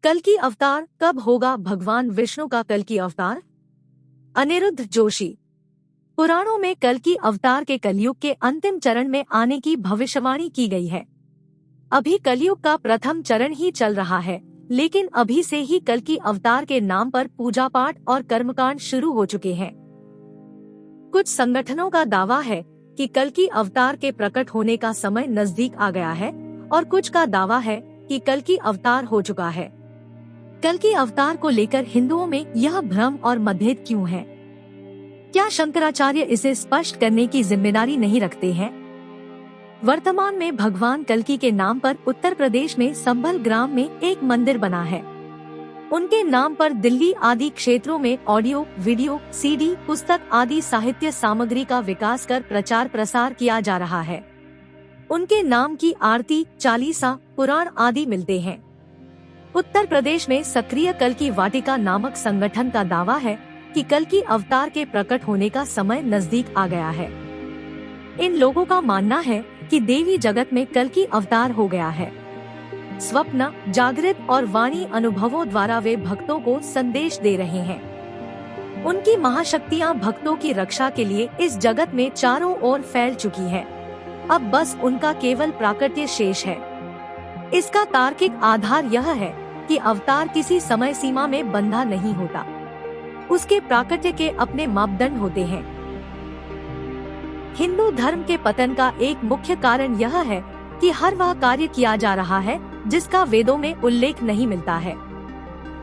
कल्कि अवतार कब होगा भगवान विष्णु का कल्कि अवतार? अनिरुद्ध जोशी। पुराणों में कल्कि अवतार के कलयुग के अंतिम चरण में आने की भविष्यवाणी की गई है। अभी कलयुग का प्रथम चरण ही चल रहा है, लेकिन अभी से ही कल्कि अवतार के नाम पर पूजा पाठ और कर्मकांड शुरू हो चुके हैं। कुछ संगठनों का दावा है कि कल्कि अवतार के प्रकट होने का समय नजदीक आ गया है और कुछ का दावा है कि कल्कि अवतार हो चुका है। कल्कि अवतार को लेकर हिंदुओं में यह भ्रम और मतभेद क्यों है? क्या शंकराचार्य इसे स्पष्ट करने की जिम्मेदारी नहीं रखते हैं? वर्तमान में भगवान कल्कि के नाम पर उत्तर प्रदेश में संभल ग्राम में एक मंदिर बना है। उनके नाम पर दिल्ली आदि क्षेत्रों में ऑडियो, वीडियो, सीडी, पुस्तक आदि साहित्य सामग्री का विकास कर प्रचार प्रसार किया जा रहा है। उनके नाम की आरती, चालीसा, पुराण आदि मिलते हैं। उत्तर प्रदेश में सक्रिय कल्कि वाटिका नामक संगठन का दावा है कि कल्कि अवतार के प्रकट होने का समय नजदीक आ गया है। इन लोगों का मानना है कि देवी जगत में कल्कि अवतार हो गया है। स्वप्न, जागृत और वाणी अनुभवों द्वारा वे भक्तों को संदेश दे रहे हैं। उनकी महाशक्तियां भक्तों की रक्षा के लिए इस जगत में चारों ओर फैल चुकी है। अब बस उनका केवल प्राकट्य शेष है। इसका तार्किक आधार यह है कि अवतार किसी समय सीमा में बंधा नहीं होता। उसके प्राकट्य के अपने मापदंड होते हैं। हिंदू धर्म के पतन का एक मुख्य कारण यह है कि हर वह कार्य किया जा रहा है जिसका वेदों में उल्लेख नहीं मिलता है।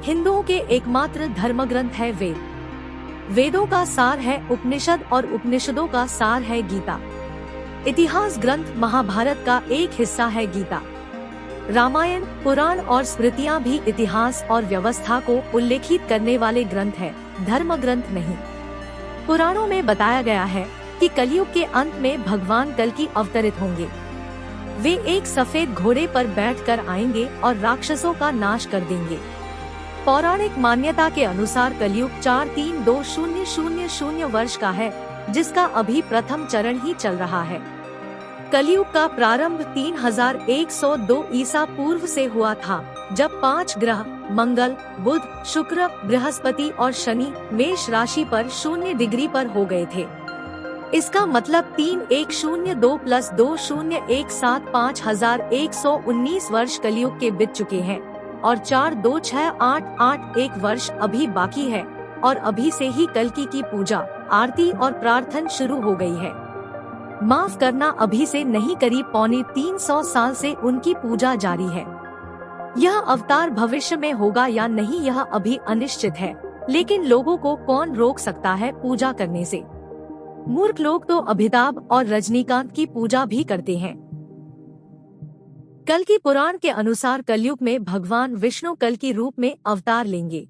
हिंदुओं के एकमात्र धर्म ग्रंथ है वेद। वेदों का सार है उपनिषद और उपनिषदों का सार है गीता। इतिहास ग्रंथ महाभारत का एक हिस्सा है गीता। रामायण, पुराण और स्मृतियां भी इतिहास और व्यवस्था को उल्लेखित करने वाले ग्रंथ हैं, धर्म ग्रंथ नहीं। पुराणों में बताया गया है कि कलयुग के अंत में भगवान कल्कि अवतरित होंगे। वे एक सफेद घोड़े पर बैठकर आएंगे और राक्षसों का नाश कर देंगे। पौराणिक मान्यता के अनुसार कलयुग 432000 वर्ष का है, जिसका अभी प्रथम चरण ही चल रहा है। कलयुग का प्रारंभ 3102 ईसा पूर्व से हुआ था, जब 5 ग्रह मंगल, बुध, शुक्र, बृहस्पति और शनि मेष राशि पर 0 डिग्री पर हो गए थे। इसका मतलब 3102 + 2017 5119 वर्ष कलयुग के बीत चुके हैं और 426881 वर्ष अभी बाकी है और अभी से ही कल्कि की पूजा, आरती और प्रार्थना शुरू हो गई है। माफ करना, अभी से नहीं, करीब 350 साल से उनकी पूजा जारी है। यह अवतार भविष्य में होगा या नहीं यह अभी अनिश्चित है, लेकिन लोगों को कौन रोक सकता है पूजा करने से? मूर्ख लोग तो अमिताभ और रजनीकांत की पूजा भी करते हैं। कल्कि पुराण के अनुसार कलयुग में भगवान विष्णु कल्कि रूप में अवतार लेंगे।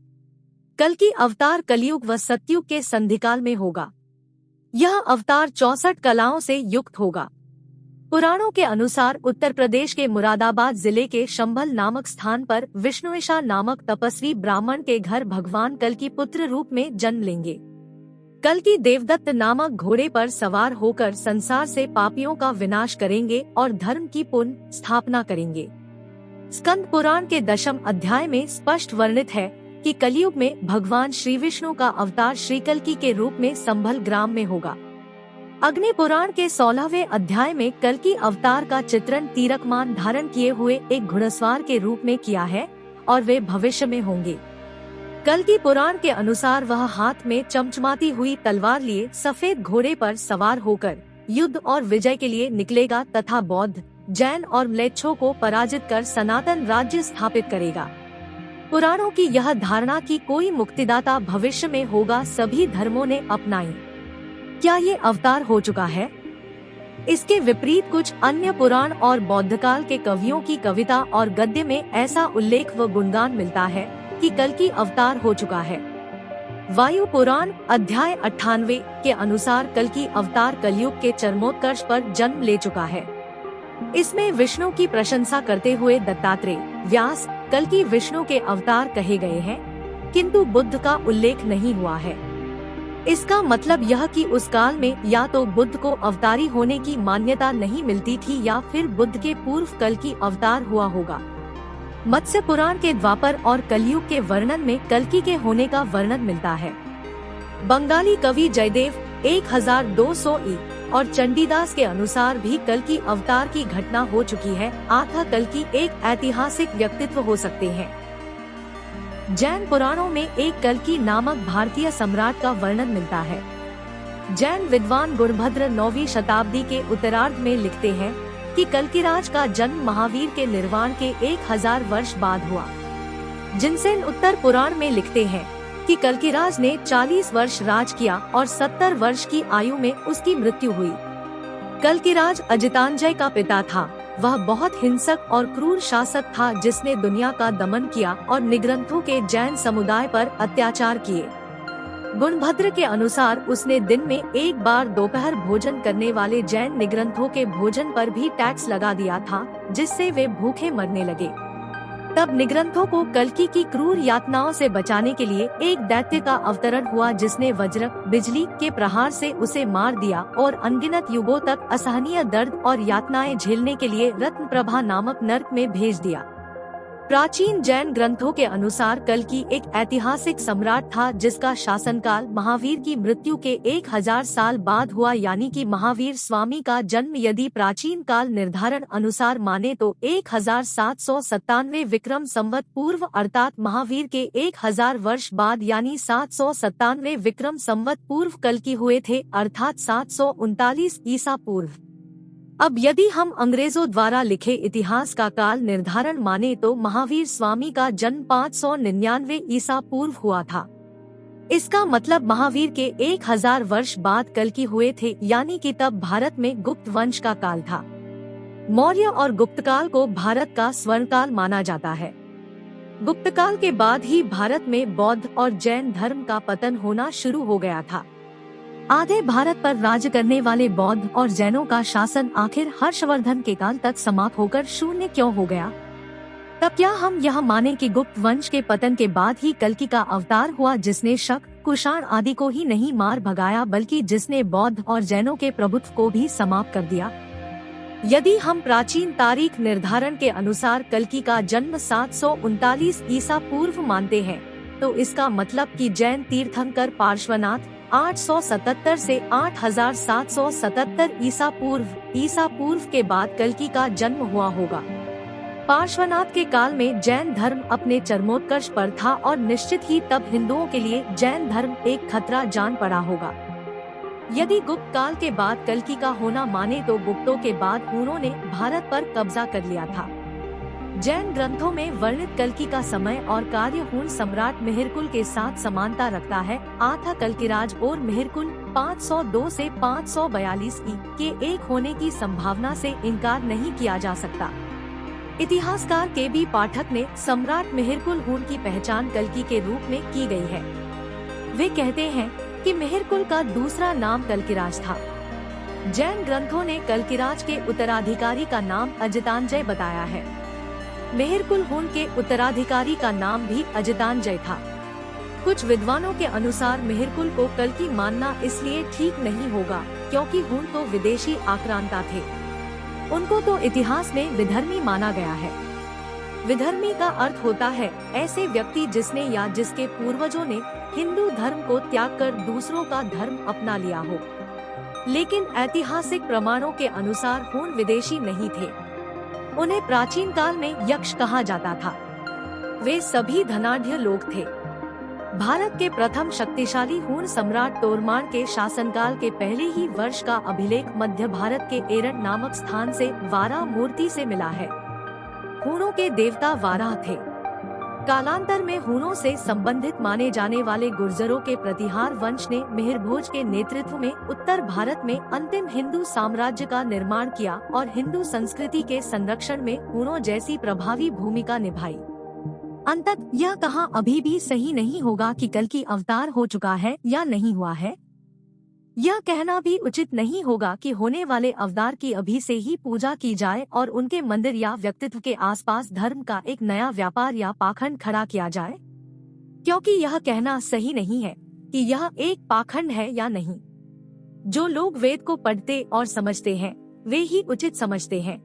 कल्कि अवतार कलयुग व सतयुग के संधिकाल में होगा। यह अवतार 64 कलाओं से युक्त होगा। पुराणों के अनुसार उत्तर प्रदेश के मुरादाबाद जिले के शंभल नामक स्थान पर विष्णुवेशा नामक तपस्वी ब्राह्मण के घर भगवान कल्कि पुत्र रूप में जन्म लेंगे। कल्कि देवदत्त नामक घोड़े पर सवार होकर संसार से पापियों का विनाश करेंगे और धर्म की पुनः स्थापना करेंगे। स्कंद पुराण के 10वें अध्याय में स्पष्ट वर्णित है कि कलयुग में भगवान श्री विष्णु का अवतार श्री कल्कि के रूप में संभल ग्राम में होगा। अग्नि पुराण के 16वें अध्याय में कल्कि अवतार का चित्रण तीरकमान धारण किए हुए एक घुड़सवार के रूप में किया है और वे भविष्य में होंगे। कल्कि पुराण के अनुसार वह हाथ में चमचमाती हुई तलवार लिए सफेद घोड़े पर सवार होकर युद्ध और विजय के लिए निकलेगा तथा बौद्ध, जैन और म्लेच्छों को पराजित कर सनातन राज्य स्थापित करेगा। पुराणों की यह धारणा कि कोई मुक्तिदाता भविष्य में होगा सभी धर्मों ने अपनाई। क्या ये अवतार हो चुका है? इसके विपरीत कुछ अन्य पुराण और बौद्धकाल के कवियों की कविता और गद्य में ऐसा उल्लेख व गुणगान मिलता है कि कल्कि अवतार हो चुका है। वायु पुराण अध्याय 98 के अनुसार कल्कि अवतार कलयुग के चरमोत्कर्ष पर जन्म ले चुका है। इसमें विष्णु की प्रशंसा करते हुए दत्तात्रेय, व्यास, कल्कि विष्णु के अवतार कहे गए हैं, किंतु बुद्ध का उल्लेख नहीं हुआ है। इसका मतलब यह कि उस काल में या तो बुद्ध को अवतारी होने की मान्यता नहीं मिलती थी या फिर बुद्ध के पूर्व कल्कि अवतार हुआ होगा। मत्स्य पुराण के द्वापर और कलयुग के वर्णन में कल्कि के होने का वर्णन मिलता है। बंगाली कवि जयदेव 1200 ई और चंडीदास के अनुसार भी कल्कि अवतार की घटना हो चुकी है, अतः कल्कि एक ऐतिहासिक व्यक्तित्व हो सकते हैं। जैन पुराणों में एक कल्कि नामक भारतीय सम्राट का वर्णन मिलता है। जैन विद्वान गुणभद्र 9वीं शताब्दी के उत्तरार्ध में लिखते हैं कि कल्किराज का जन्म महावीर के निर्वाण के 1000 वर्ष बाद हुआ। जिनसेन उत्तर पुराण में लिखते हैं कि कल्किराज ने 40 वर्ष राज किया और 70 वर्ष की आयु में उसकी मृत्यु हुई। कल्किराज अजितांजय का पिता था। वह बहुत हिंसक और क्रूर शासक था जिसने दुनिया का दमन किया और निग्रंथों के जैन समुदाय पर अत्याचार किए। गुणभद्र के अनुसार उसने दिन में एक बार दोपहर भोजन करने वाले जैन निग्रंथों के भोजन पर भी टैक्स लगा दिया था, जिससे वे भूखे मरने लगे। तब निग्रंथों को कल्कि की क्रूर यातनाओं से बचाने के लिए एक दैत्य का अवतरण हुआ, जिसने वज्र बिजली के प्रहार से उसे मार दिया और अनगिनत युगों तक असहनीय दर्द और यातनाएं झेलने के लिए रत्नप्रभा नामक नर्क में भेज दिया। प्राचीन जैन ग्रंथों के अनुसार कल्कि एक ऐतिहासिक सम्राट था जिसका शासनकाल महावीर की मृत्यु के 1000 साल बाद हुआ, यानी कि महावीर स्वामी का जन्म यदि प्राचीन काल निर्धारण अनुसार माने तो 1797 विक्रम संवत पूर्व अर्थात महावीर के 1000 वर्ष बाद यानी 797 विक्रम संवत पूर्व कल्कि हुए थे, अर्थात 739 ईसा पूर्व। अब यदि हम अंग्रेजों द्वारा लिखे इतिहास का काल निर्धारण माने तो महावीर स्वामी का जन्म 599 ईसा पूर्व हुआ था। इसका मतलब महावीर के 1000 वर्ष बाद कल्कि हुए थे, यानी कि तब भारत में गुप्त वंश का काल था। मौर्य और गुप्तकाल को भारत का स्वर्णकाल माना जाता है। गुप्तकाल के बाद ही भारत में बौद्ध और जैन धर्म का पतन होना शुरू हो गया था। आधे भारत पर राज्य करने वाले बौद्ध और जैनों का शासन आखिर हर्षवर्धन के काल तक समाप्त होकर शून्य क्यों हो गया? तब क्या हम यह माने कि गुप्त वंश के पतन के बाद ही कल्कि का अवतार हुआ, जिसने शक, कुषाण आदि को ही नहीं मार भगाया बल्कि जिसने बौद्ध और जैनों के प्रभुत्व को भी समाप्त कर दिया? यदि हम प्राचीन तारीख निर्धारण के अनुसार कल्कि का जन्म 739 ईसा पूर्व मानते हैं, तो इसका मतलब कि जैन तीर्थंकर पार्श्वनाथ 877 से 8777 ईसा पूर्व के बाद कल्कि का जन्म हुआ होगा। पार्श्वनाथ के काल में जैन धर्म अपने चरमोत्कर्ष पर था और निश्चित ही तब हिंदुओं के लिए जैन धर्म एक खतरा जान पड़ा होगा। यदि गुप्त काल के बाद कल्कि का होना माने तो गुप्तों के बाद हुनों ने भारत पर कब्जा कर लिया था। जैन ग्रंथों में वर्णित कल्कि का समय और कार्य हुन सम्राट मिहिरकुल के साथ समानता रखता है, अतः कल्किराज और मिहिरकुल 502 से 542 के एक होने की संभावना से इनकार नहीं किया जा सकता। इतिहासकार के.बी. पाठक ने सम्राट मिहिरकुल हुन की पहचान कल्कि के रूप में की गई है। वे कहते हैं कि मिहिरकुल का दूसरा नाम कल्किराज था। जैन ग्रंथों ने कल्किराज के उत्तराधिकारी का नाम अजितांजय बताया है। मिहिरकुल हुन के उत्तराधिकारी का नाम भी अजितांजय था। कुछ विद्वानों के अनुसार मिहिरकुल को कल्कि मानना इसलिए ठीक नहीं होगा क्योंकि हुन तो विदेशी आक्रांता थे। उनको तो इतिहास में विधर्मी माना गया है। विधर्मी का अर्थ होता है ऐसे व्यक्ति जिसने या जिसके पूर्वजों ने हिंदू धर्म को त्याग कर दूसरों का धर्म अपना लिया हो। लेकिन ऐतिहासिक प्रमाणों के अनुसार हुन विदेशी नहीं थे। उन्हें प्राचीन काल में यक्ष कहा जाता था। वे सभी धनाढ्य लोग थे। भारत के प्रथम शक्तिशाली हुन सम्राट तोरमान के शासनकाल के पहले ही वर्ष का अभिलेख मध्य भारत के एरन नामक स्थान से वाराह मूर्ति से मिला है। हुनों के देवता वाराह थे। कालांतर में हुनों से संबंधित माने जाने वाले गुर्जरों के प्रतिहार वंश ने मिहिरभोज के नेतृत्व में उत्तर भारत में अंतिम हिंदू साम्राज्य का निर्माण किया और हिंदू संस्कृति के संरक्षण में हुनों जैसी प्रभावी भूमिका निभाई। अंततः यह कहा अभी भी सही नहीं होगा कि कल्कि अवतार हो चुका है या नहीं हुआ है। यह कहना भी उचित नहीं होगा कि होने वाले अवतार की अभी से ही पूजा की जाए और उनके मंदिर या व्यक्तित्व के आसपास धर्म का एक नया व्यापार या पाखंड खड़ा किया जाए, क्योंकि यह कहना सही नहीं है कि यह एक पाखंड है या नहीं। जो लोग वेद को पढ़ते और समझते हैं वे ही उचित समझते हैं।